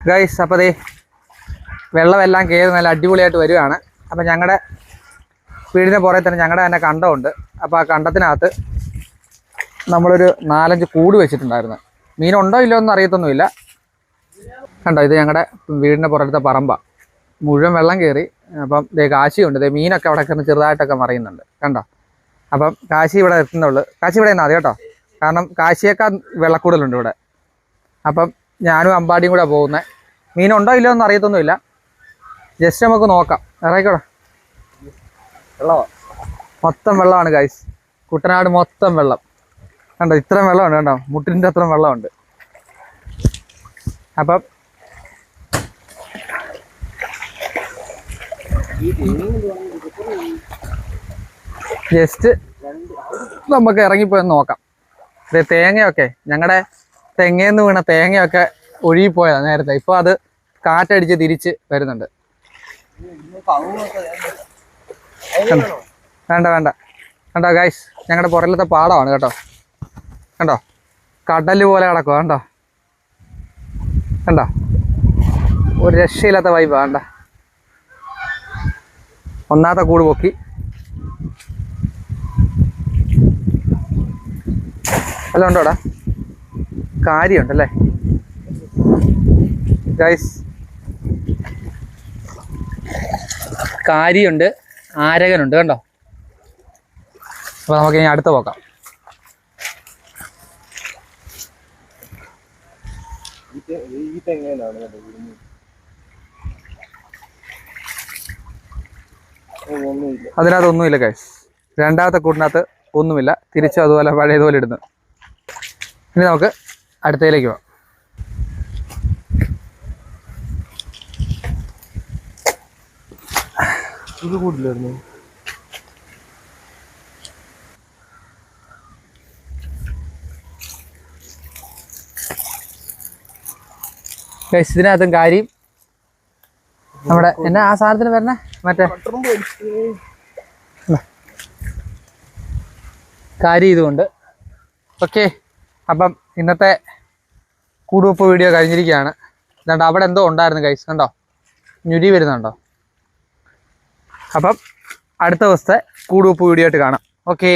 Guys, അപ്പോൾ ദേ വെള്ളമെല്ലാം കയറി നല്ല അടിപൊളിയായിട്ട് വരുവാണ്. അപ്പം ഞങ്ങളുടെ വീടിൻ്റെ പുറകെ തന്നെ ഞങ്ങളുടെ തന്നെ കണ്ടമുണ്ട്. അപ്പോൾ ആ കണ്ടത്തിനകത്ത് നമ്മളൊരു 4-5 കൂട് വെച്ചിട്ടുണ്ടായിരുന്നു. മീനുണ്ടോ ഇല്ലയോ ഒന്നും അറിയത്തൊന്നുമില്ല. കണ്ടോ, ഇത് ഞങ്ങളുടെ വീടിൻ്റെ പുറത്തെ പറമ്പാണ്. മുഴുവൻ വെള്ളം കയറി. അപ്പം ദേ കാശിയുണ്ട്. ദേ മീനൊക്കെ അവിടെ കിടന്ന് ചെറുതായിട്ടൊക്കെ മറിയുന്നുണ്ട്. കണ്ടോ, അപ്പം കാശി ഇവിടെ എത്തുന്നുള്ളൂ. കാശി ഇവിടെ നിന്നാൽ മതി കേട്ടോ, കാരണം കാശിയേക്കാൾ വെള്ളക്കൂടലുണ്ട് ഇവിടെ. അപ്പം ഞാനും അമ്പാടിയും കൂടെ പോകുന്നത്. മീനുണ്ടോ ഇല്ലയോ ഒന്നും അറിയത്തൊന്നുമില്ല. ജസ്റ്റ് നമുക്ക് നോക്കാം. ഇറങ്ങിക്കോടാ. വെള്ളമാണ്, മൊത്തം വെള്ളമാണ് ഗൈസ്. കുട്ടനാട് മൊത്തം വെള്ളം. കണ്ടോ, ഇത്രയും വെള്ളമുണ്ട്. കണ്ടോ, മുട്ടിൻ്റെ അത്രയും വെള്ളമുണ്ട്. അപ്പം ജസ്റ്റ് നമുക്ക് ഇറങ്ങിപ്പോയി നോക്കാം. തേങ്ങയൊക്കെ ഞങ്ങളുടെ തെങ്ങേന്ന് വീണ തേങ്ങയൊക്കെ ഒഴുകിപ്പോയതാണ് നേരത്തെ. ഇപ്പോൾ അത് കാറ്റടിച്ച് തിരിച്ച് വരുന്നുണ്ട്. വേണ്ട വേണ്ട. കണ്ടോ ഗൈസ്, ഞങ്ങളുടെ പുറകിലത്തെ പാടമാണ് കേട്ടോ. കണ്ടോ, കടല് പോലെ കിടക്കുക. കണ്ടോ കണ്ടോ, ഒരു രക്ഷയില്ലാത്ത വൈബാ. കണ്ട, ഒന്നാമത്തെ കൂട് പൊക്കി. എല്ലാം ഉണ്ടോടാ? കാര്യമുണ്ടല്ലേ ഗൈസ്, കാരിയുണ്ട്, ആരകനുണ്ട്. കണ്ടോ. അപ്പോൾ നമുക്ക് ഇനി അടുത്ത് പോക്കാം. അതിനകത്തൊന്നുമില്ല ഗൈസ്. രണ്ടാമത്തെ കൂടിനകത്ത് ഒന്നുമില്ല. തിരിച്ചും അതുപോലെ പഴയതുപോലെ ഇടുന്നു. ഇനി നമുക്ക് അടുത്തതിലേക്ക് പോകാം. ഇത് കൂടില്ലായിരുന്നു. ഇതിനകത്തും കാര്യം നമ്മുടെ എന്നാ ആ സാധനത്തിന് വരണേ, മറ്റേ കാര്യം ഇതുകൊണ്ട്. ഓക്കെ, അപ്പം ഇന്നത്തെ കൂടുവെപ്പ് വീഡിയോ കഴിഞ്ഞിരിക്കുകയാണ്. ഇതുകൊണ്ട് അവിടെ എന്തോ ഉണ്ടായിരുന്നു ഗൈസ്. കണ്ടോ, ഞുരി വരുന്നുണ്ടോ? അപ്പം അടുത്ത ദിവസത്തെ കൂടുവെപ്പ് വീഡിയോ ആയിട്ട് കാണാം. ഓക്കെ.